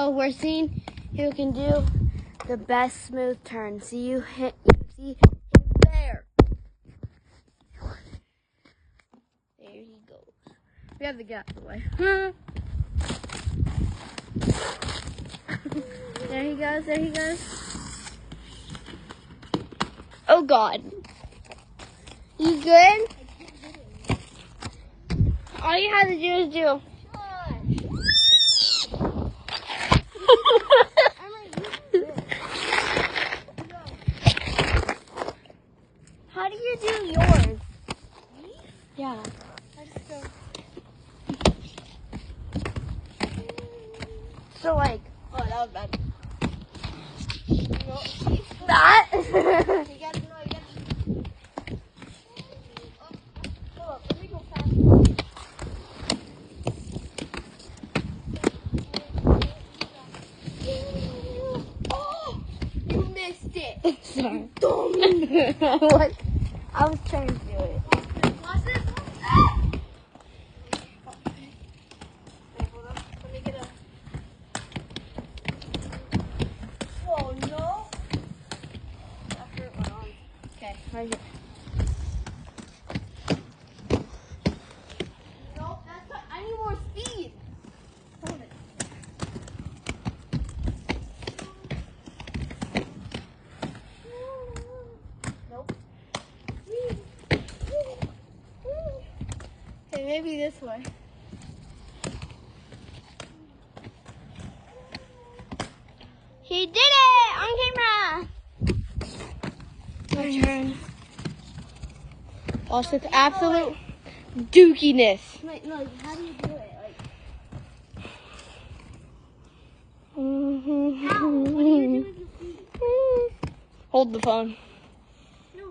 So we're seeing who can do the best smooth turn. See you see him there. There he goes. We have to get out of the way. There he goes, there he goes. Oh God. You good? All you have to do is do. How do you do yours? Me? Yeah. I just go. So like, oh, that was bad. That? You gotta know, you gotta. Oh, hold up, let me go fast. Oh, you missed it. Sorry. Dumb. What? I was trying to do it. Watch this. Oh no! That hurt my arm. Okay, right here. Nope, that's not, I need more speed. Hold it. Nope. Okay, maybe this way. He did it on camera. My turn. Watch this absolute dookiness. Wait, no, how do you do it? Like, how? What do you do with your feet? Hold the phone. No,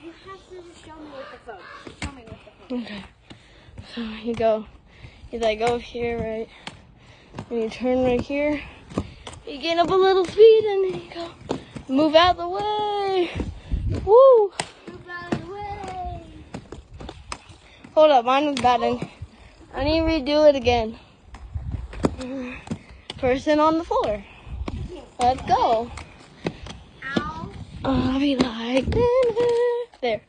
you have to just show me with the phone. Show me with the phone. Okay. So you go. You like go here, right? And you turn right here. You get up a little speed and then you go. Move out the way. Woo! Move out of the way. Hold up, mine was bad. I need to redo it again. Person on the floor. Let's go. Ow. I'll be like, there.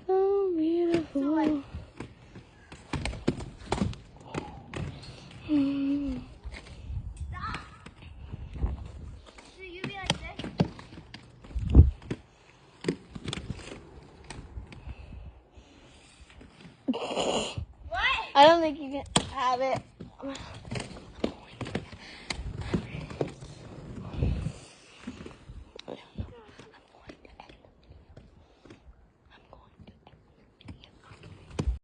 So beautiful. So like, stop. So you be like this? What? I don't think you can have it.